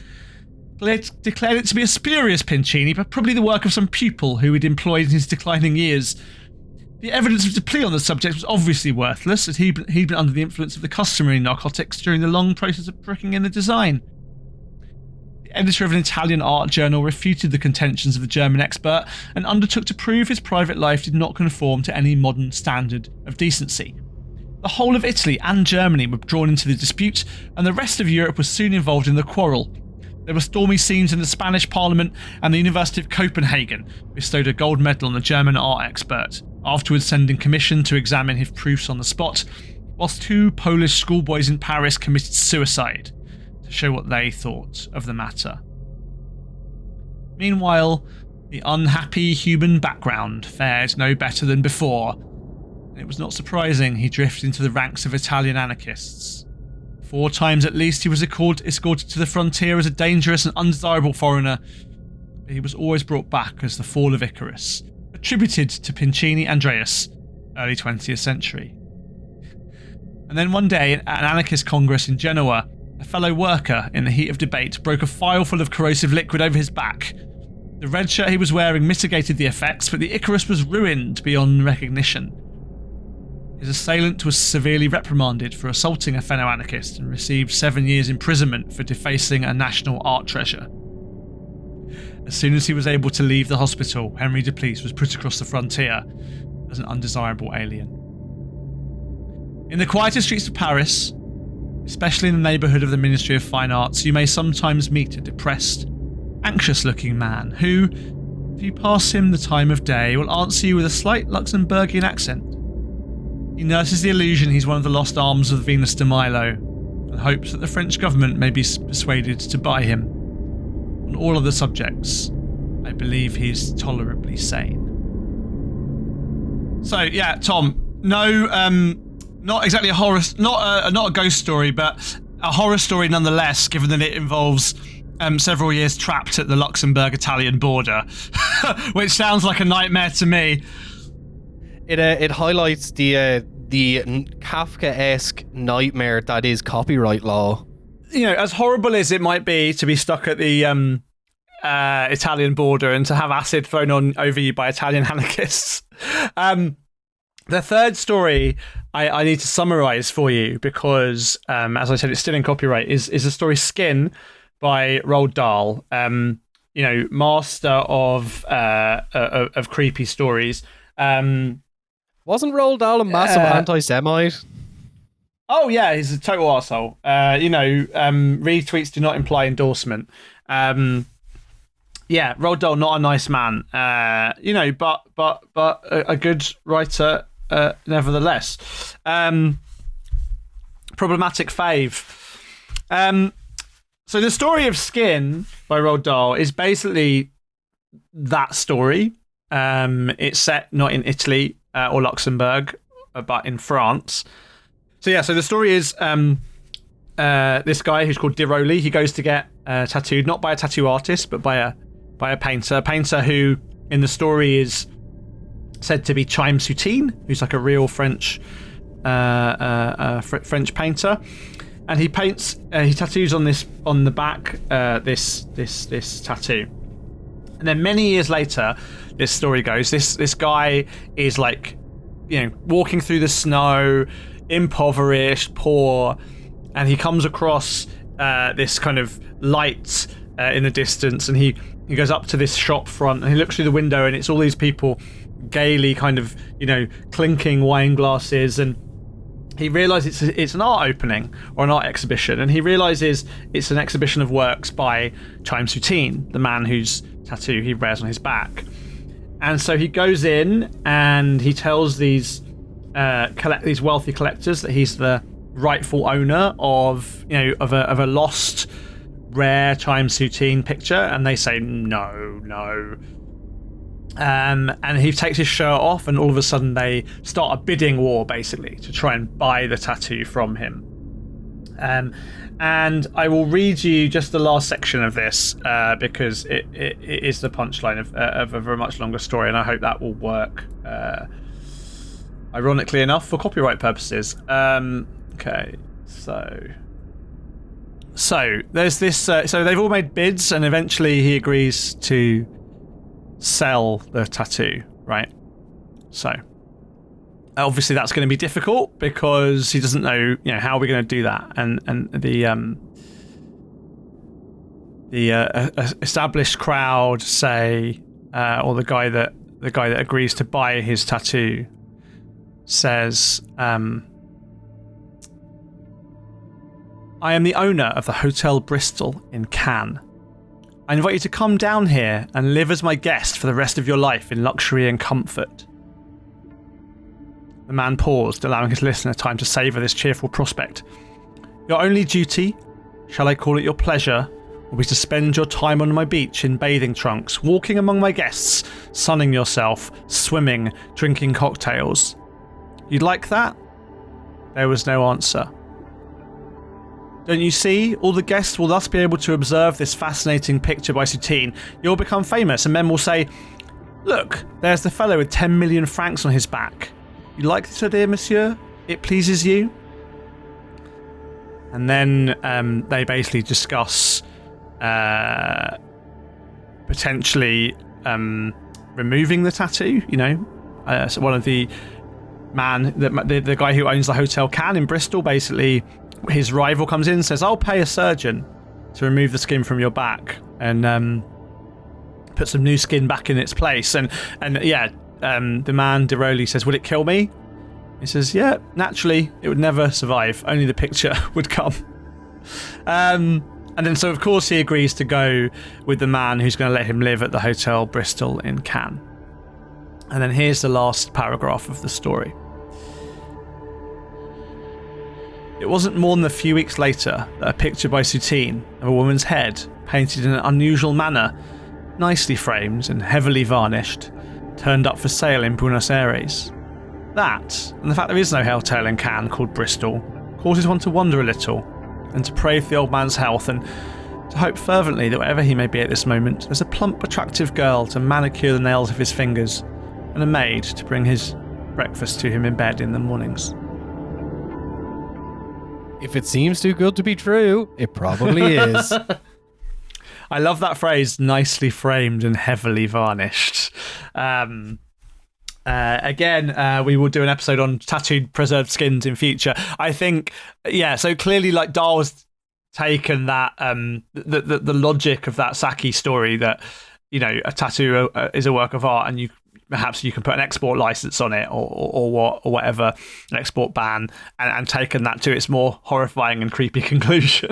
declared it to be a spurious Pincini, but probably the work of some pupil who he'd employed in his declining years. The evidence of Deplis on the subject was obviously worthless, as he'd been under the influence of the customary narcotics during the long process of bricking in the design. The editor of an Italian art journal refuted the contentions of the German expert and undertook to prove his private life did not conform to any modern standard of decency. The whole of Italy and Germany were drawn into the dispute, and the rest of Europe was soon involved in the quarrel. There were stormy scenes in the Spanish Parliament, and the University of Copenhagen bestowed a gold medal on the German art expert, afterwards sending commission to examine his proofs on the spot, whilst two Polish schoolboys in Paris committed suicide to show what they thought of the matter. Meanwhile, the unhappy human background fared no better than before, and it was not surprising he drifted into the ranks of Italian anarchists. 4 times at least he was escorted to the frontier as a dangerous and undesirable foreigner, but he was always brought back as the fall of Icarus, attributed to Pincini Andreas, early 20th century. And then one day at an anarchist congress in Genoa, a fellow worker, in the heat of debate, broke a phial full of corrosive liquid over his back. The red shirt he was wearing mitigated the effects, but the Icarus was ruined beyond recognition. His assailant was severely reprimanded for assaulting a fellow anarchist and received 7 years imprisonment for defacing a national art treasure. As soon as he was able to leave the hospital, Henri Deplis was put across the frontier as an undesirable alien. In the quieter streets of Paris, especially in the neighbourhood of the Ministry of Fine Arts, you may sometimes meet a depressed, anxious-looking man who, if you pass him the time of day, will answer you with a slight Luxembourgian accent. He nurses the illusion he's one of the lost arms of Venus de Milo, and hopes that the French government may be persuaded to buy him. On all other subjects, I believe he is tolerably sane. So yeah, Tom, no, not exactly a horror, not a ghost story, but a horror story nonetheless, given that it involves several years trapped at the Luxembourg-Italian border, which sounds like a nightmare to me. It highlights the Kafka-esque nightmare that is copyright law. You know, as horrible as it might be to be stuck at the Italian border and to have acid thrown on over you by Italian anarchists. The third story I need to summarise for you because, as I said, it's still in copyright, is the story Skin by Roald Dahl. You know, master of creepy stories. Wasn't Roald Dahl a massive anti-Semite? Oh yeah, he's a total arsehole. You know, retweets do not imply endorsement. Yeah, Roald Dahl, not a nice man, but a good writer nevertheless. Problematic fave. So the story of Skin by Roald Dahl is basically that story. It's set not in Italy or Luxembourg, but in France. So the story is this guy who's called Diroli. He goes to get tattooed, not by a tattoo artist, but by a painter. A painter who, in the story, is said to be Chaim Soutine, who's like a real French French painter. And he paints, he tattoos on the back this tattoo. And then many years later, this story goes, this guy is like, walking through the snow, impoverished, poor, and he comes across this kind of light in the distance, and he goes up to this shop front, and he looks through the window, and it's all these people gaily kind of, clinking wine glasses, and he realizes it's an art opening or an art exhibition, and he realizes it's an exhibition of works by Chaim Soutine, the man whose tattoo he wears on his back. And so he goes in and he tells these wealthy collectors that he's the rightful owner of a lost, rare Chaim Soutine picture, and they say no. And he takes his shirt off, and all of a sudden they start a bidding war, basically, to try and buy the tattoo from him. And I will read you just the last section of this because it is the punchline of a very much longer story, and I hope that will work, ironically enough, for copyright purposes. Okay, so there's this. So they've all made bids, and eventually he agrees to sell the tattoo, right? So obviously that's going to be difficult because he doesn't know, how are we going to do that? And the established crowd say, or the guy that agrees to buy his tattoo says, I am the owner of the Hotel Bristol in Cannes. I invite you to come down here and live as my guest for the rest of your life in luxury and comfort. The man paused, allowing his listener time to savour this cheerful prospect. Your only duty, shall I call it your pleasure, will be to spend your time on my beach in bathing trunks, walking among my guests, sunning yourself, swimming, drinking cocktails. You'd like that? There was no answer. Don't you see? All the guests will thus be able to observe this fascinating picture by Soutine. You'll become famous, and men will say, look, there's the fellow with 10 million francs on his back. You like this idea, monsieur? It pleases you? And then they basically discuss potentially removing the tattoo, So one of the the guy who owns the Hotel Cannes in Bristol, basically, his rival comes in and says, I'll pay a surgeon to remove the skin from your back and put some new skin back in its place. And the man, Diroli, says, would it kill me? He says, yeah, naturally, it would never survive. Only the picture would come. And then, so of course, he agrees to go with the man who's going to let him live at the Hotel Bristol in Cannes. And then here's the last paragraph of the story. It wasn't more than a few weeks later that a picture by Soutine of a woman's head, painted in an unusual manner, nicely framed and heavily varnished, turned up for sale in Buenos Aires. That, and the fact there is no hotel in Cannes called Bristol, causes one to wonder a little, and to pray for the old man's health, and to hope fervently that wherever he may be at this moment, there's a plump, attractive girl to manicure the nails of his fingers, and a maid to bring his breakfast to him in bed in the mornings. If it seems too good to be true, it probably is. I love that phrase, nicely framed and heavily varnished. Again, we will do an episode on tattooed preserved skins in future. I think, so clearly, like, Dahl's taken that, the logic of that Saki story that, a tattoo is a work of art, and perhaps you can put an export license on it or whatever, an export ban, and taken that to its more horrifying and creepy conclusion.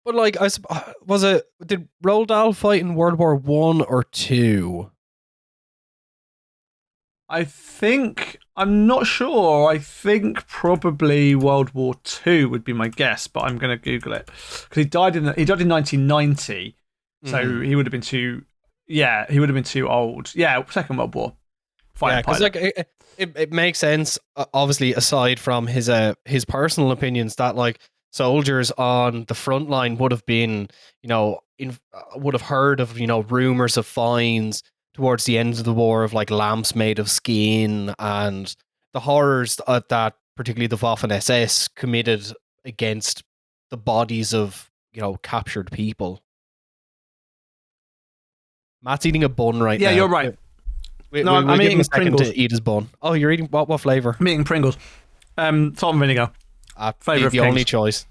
But like, did Roald Dahl fight in World War One or two? I'm not sure. I think probably World War Two would be my guess, but I'm going to Google it because he died in 1990, so he would have been too. Yeah, he would have been too old. Yeah, Second World War. Yeah, because like it makes sense. Obviously, aside from his personal opinions, that like soldiers on the front line would have been, would have heard of rumors of finds towards the end of the war of like lamps made of skin and the horrors that particularly the Waffen SS committed against the bodies of captured people. Matt's eating a bun right now. Yeah, you're right. I'm eating Pringles to eat his bun. Oh, you're eating what flavor? I'm eating Pringles. Salt and vinegar. Flavor the only choice.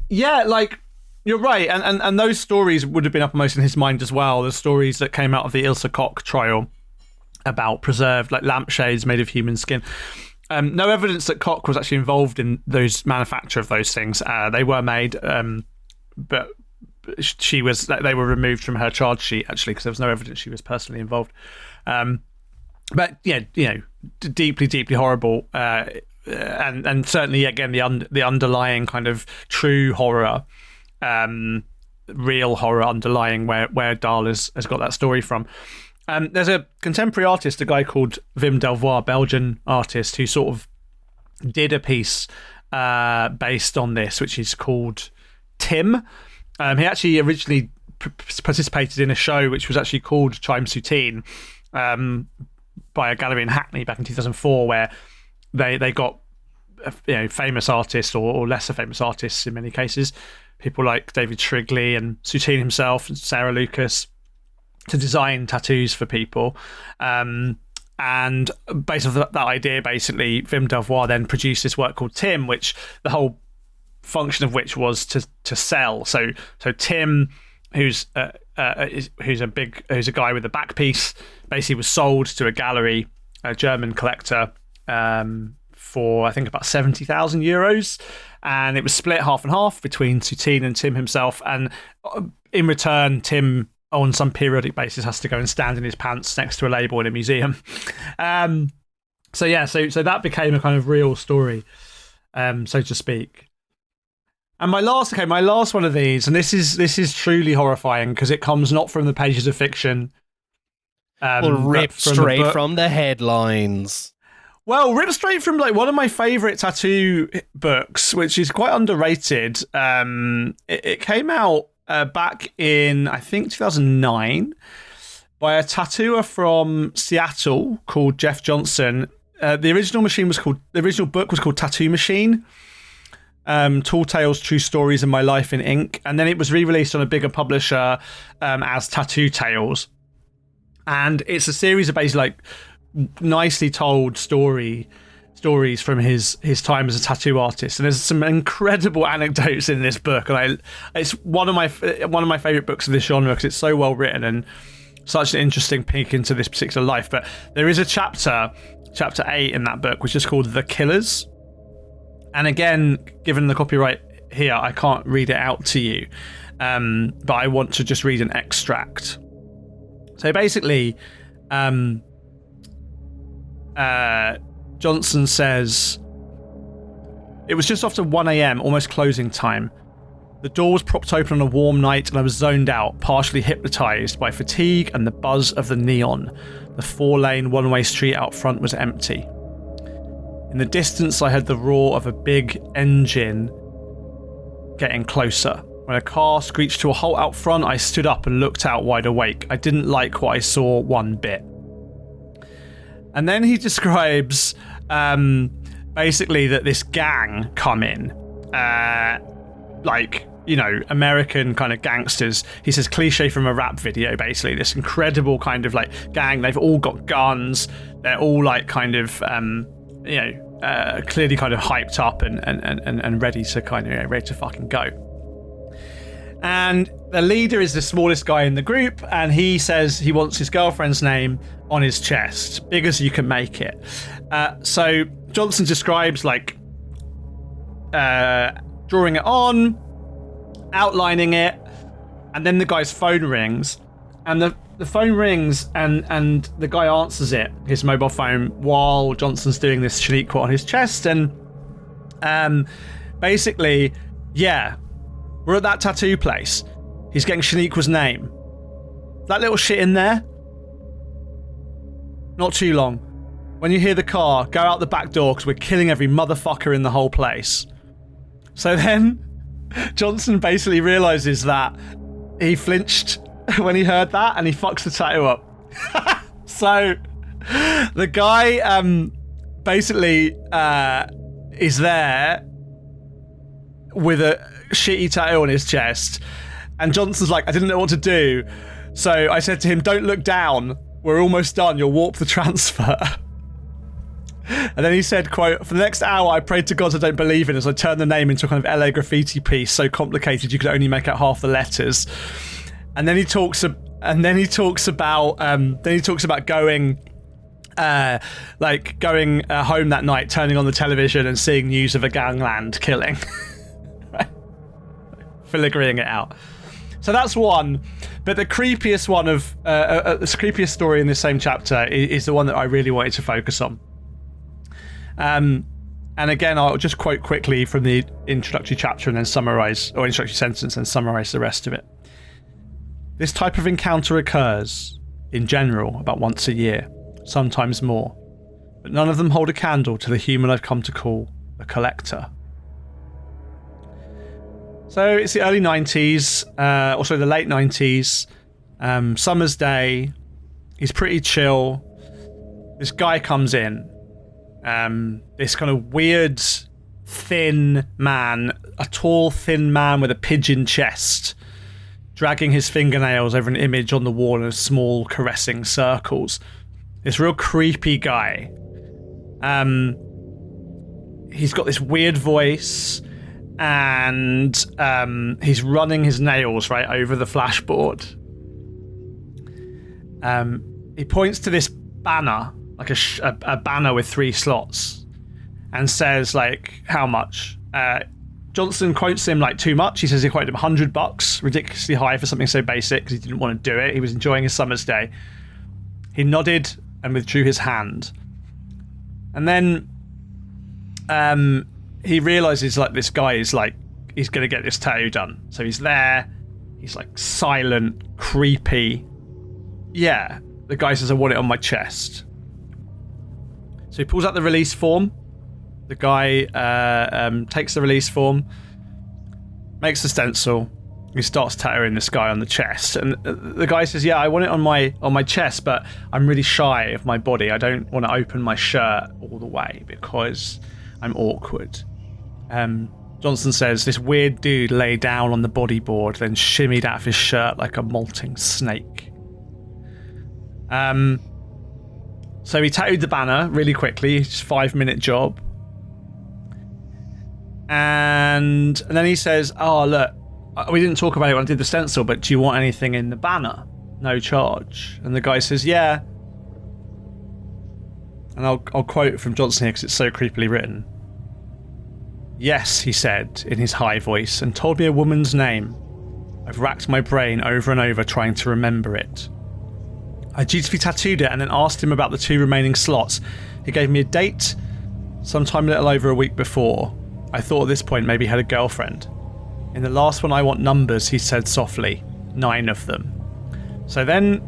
Yeah, like you're right, and those stories would have been uppermost in his mind as well. The stories that came out of the Ilse Koch trial about preserved like lampshades made of human skin. No evidence that Koch was actually involved in those manufacture of those things. They were made, but she was. They were removed from her charge sheet actually because there was no evidence she was personally involved. But yeah, deeply, deeply horrible. And certainly again the underlying kind of true horror, real horror underlying where Dahl has got that story from. There's a contemporary artist, a guy called Wim Delvoye, Belgian artist, who sort of did a piece based on this, which is called Tim. He actually originally participated in a show which was actually called Chime Soutine by a gallery in Hackney back in 2004, where they got famous artists or lesser famous artists in many cases, people like David Shrigley and Soutine himself and Sarah Lucas, to design tattoos for people. And based on that idea, basically, Wim Delvoye then produced this work called Tim, which the whole function of which was to sell. So Tim, who's a guy with a back piece, basically was sold to a gallery, a German collector, for I think about €70,000, and it was split half and half between Soutine and Tim himself. And in return, Tim, on some periodic basis, has to go and stand in his pants next to a label in a museum. So that became a kind of real story, so to speak. And my last one of these, and this is truly horrifying because it comes not from the pages of fiction, ripped straight from the headlines. Well, ripped straight from like one of my favourite tattoo books, which is quite underrated. It came out back in, I think, 2009 by a tattooer from Seattle called Jeff Johnson. The original book was called Tattoo Machine. Tall Tales, True Stories in My Life in Ink, and then it was re-released on a bigger publisher as Tattoo Tales, and it's a series of basically like nicely told stories from his time as a tattoo artist, and there's some incredible anecdotes in this book, and it's one of my favorite books of this genre because it's so well written and such an interesting peek into this particular life. But there is a chapter 8 in that book which is called The Killers. And again, given the copyright here, I can't read it out to you, but I want to just read an extract. So basically, Johnson says, "It was just after 1 a.m, almost closing time. The door was propped open on a warm night and I was zoned out, partially hypnotised by fatigue and the buzz of the neon. The 4-lane one-way street out front was empty. In the distance, I heard the roar of a big engine getting closer. When a car screeched to a halt out front, I stood up and looked out wide awake. I didn't like what I saw one bit." And then he describes basically that this gang come in, American kind of gangsters. He says cliche from a rap video, basically. This incredible kind of like gang. They've all got guns. They're all like kind of... clearly kind of hyped up and ready to ready to fucking go. And the leader is the smallest guy in the group, and he says he wants his girlfriend's name on his chest, big as you can make it. So Johnson describes like drawing it on, outlining it, and then the guy's phone rings, and the phone rings, and the guy answers it, his mobile phone, while Johnson's doing this Shaniqua on his chest, and basically, yeah, we're at that tattoo place. He's getting Shaniqua's name. That little shit in there. Not too long. When you hear the car, go out the back door because we're killing every motherfucker in the whole place. So then, Johnson basically realizes that he flinched when he heard that, and he fucks the tattoo up. So the guy basically is there with a shitty tattoo on his chest, and Johnson's like, I didn't know what to do, so I said to him, don't look down, we're almost done, you'll warp the transfer. And then he said, quote, for the next hour I prayed to God I don't believe in as I turned the name into a kind of LA graffiti piece so complicated you could only make out half the letters. And then he talks about going home that night, turning on the television and seeing news of a gangland killing. Right? Filigreeing it out. So that's one. But the creepiest one of the creepiest story in this same chapter is the one that I really wanted to focus on. And again, I'll just quote quickly from the introductory chapter and then summarize, or introductory sentence and summarize the rest of it. This type of encounter occurs, in general, about once a year, sometimes more, but none of them hold a candle to the human I've come to call a collector. So it's the early 90s, also the late 90s, summer's day, he's pretty chill. This guy comes in, this kind of weird, thin man, a tall, thin man with a pigeon chest, dragging his fingernails over an image on the wall in small, caressing circles. This real creepy guy. He's got this weird voice, and he's running his nails right over the flashboard. He points to this banner, like a banner with 3 slots, and says, like, how much? Johnson quotes him like too much. He says he quoted him $100, ridiculously high for something so basic because he didn't want to do it. He was enjoying his summer's day. He nodded and withdrew his hand. And then he realizes like this guy is like, he's going to get this tattoo done. So he's there. He's like silent, creepy. Yeah, the guy says, I want it on my chest. So he pulls out the release form. The guy takes the release form, makes the stencil. He starts tattooing this guy on the chest, and the guy says, "Yeah, I want it on my chest, but I'm really shy of my body. I don't want to open my shirt all the way because I'm awkward." Johnson says, "This weird dude lay down on the bodyboard, then shimmied out of his shirt like a molting snake." So he tattooed the banner really quickly. It's a 5-minute job. And then he says, oh, look, we didn't talk about it when I did the stencil, but do you want anything in the banner? No charge. And the guy says, yeah. And I'll quote from Johnson here because it's so creepily written. Yes, he said in his high voice, and told me a woman's name. I've racked my brain over and over trying to remember it. I dutifully tattooed it and then asked him about the 2 remaining slots. He gave me a date, sometime a little over a week before. I thought at this point maybe he had a girlfriend. In the last one, I want numbers, he said softly. 9 of them. So then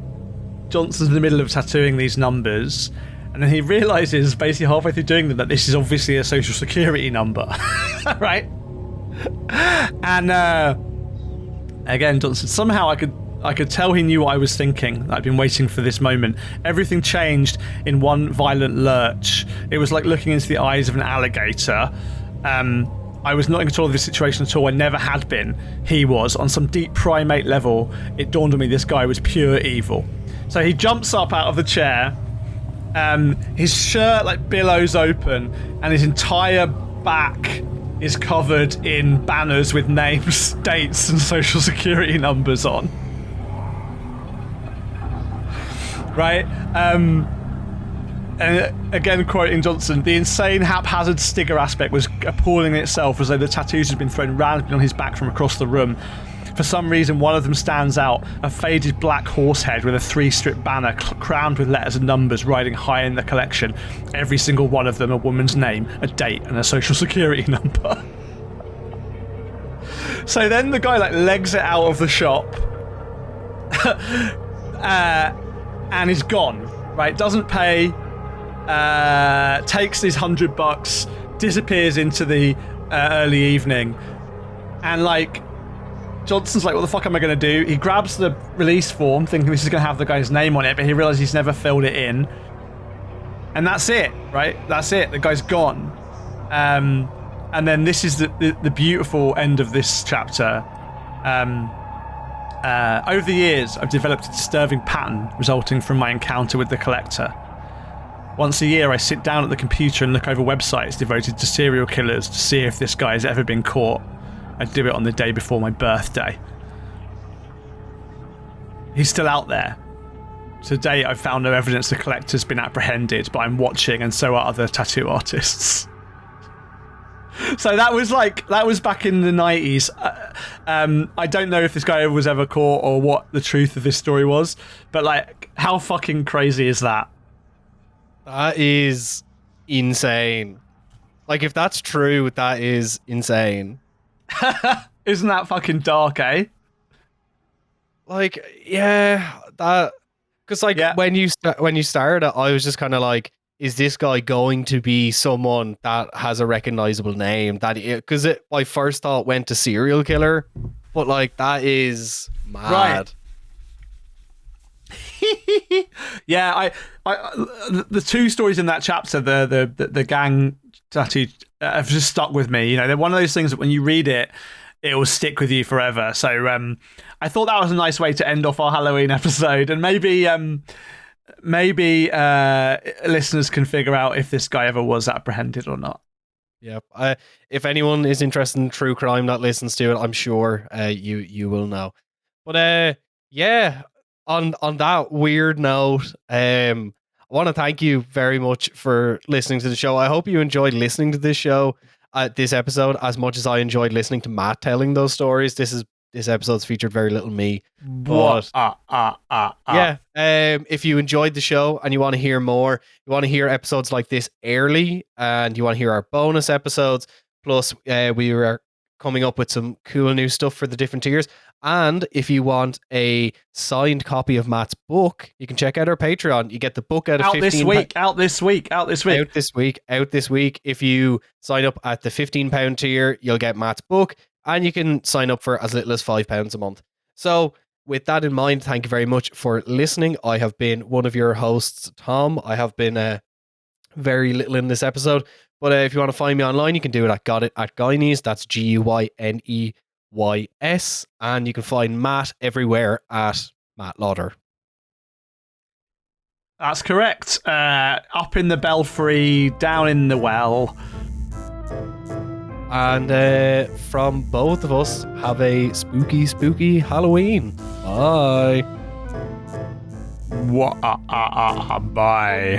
Johnson's in the middle of tattooing these numbers, and then he realizes basically halfway through doing them that this is obviously a social security number. Right? And again, Johnson, somehow I could tell he knew what I was thinking. I'd been waiting for this moment. Everything changed in one violent lurch. It was like looking into the eyes of an alligator. I was not in control of this situation at all. I never had been. He was. On some deep primate level, it dawned on me this guy was pure evil. So he jumps up out of the chair. His shirt like billows open, and his entire back is covered in banners with names, dates, and social security numbers on. Right? And again, quoting Johnson, the insane, haphazard Stigger aspect was appalling in itself, as though the tattoos had been thrown randomly on his back from across the room. For some reason, one of them stands out, a faded black horse head with a 3-strip banner crowned with letters and numbers riding high in the collection. Every single one of them a woman's name, a date, and a social security number. So then the guy legs it out of the shop and is gone, right? Doesn't pay, takes his $100, disappears into the early evening, and Johnson's like, what the fuck am I going to do? He grabs the release form thinking this is going to have the guy's name on it, but he realizes he's never filled it in. And that's it, right? That's it. The guy's gone. And then this is the beautiful end of this chapter. Over the years, I've developed a disturbing pattern resulting from my encounter with the collector. Once a year, I sit down at the computer and look over websites devoted to serial killers to see if this guy has ever been caught. I do it on the day before my birthday. He's still out there. To date, I've found no evidence the collector's been apprehended, but I'm watching, and so are other tattoo artists. So that was back in the 90s. I don't know if this guy was ever caught or what the truth of this story was, but how fucking crazy is that? That is insane. If that's true, that is insane. Isn't that fucking dark, eh? Yeah, that, because when you started it, I was just kind of is this guy going to be someone that has a recognizable name? Because my first thought went to serial killer, but that is mad. Right. Yeah, the two stories in that chapter, the gang tattoo, have just stuck with me. They're one of those things that when you read it, it will stick with you forever. So I thought that was a nice way to end off our Halloween episode, and maybe listeners can figure out if this guy ever was apprehended or not. Yep. If anyone is interested in true crime that listens to it, I'm sure you will know. But yeah, on that weird note, I want to thank you very much for listening to the show. I hope you enjoyed listening to this show, this episode, as much as I enjoyed listening to Matt telling those stories. This episode's featured very little me. But yeah, if you enjoyed the show and you want to hear more, you want to hear episodes like this early, and you want to hear our bonus episodes, plus we are coming up with some cool new stuff for the different tiers. And if you want a signed copy of Matt's book, you can check out our Patreon. You get the book out this week. Out this week. If you sign up at the £15 tier, you'll get Matt's book, and you can sign up for as little as £5 a month. So with that in mind, thank you very much for listening. I have been one of your hosts, Tom. I have been very little in this episode, but if you want to find me online, you can do it at Guyneys. That's Guyneys. And you can find Matt everywhere at Matt Lauder. That's correct. Up in the belfry, down in the well. And from both of us, have a spooky, spooky Halloween. Bye. Bye.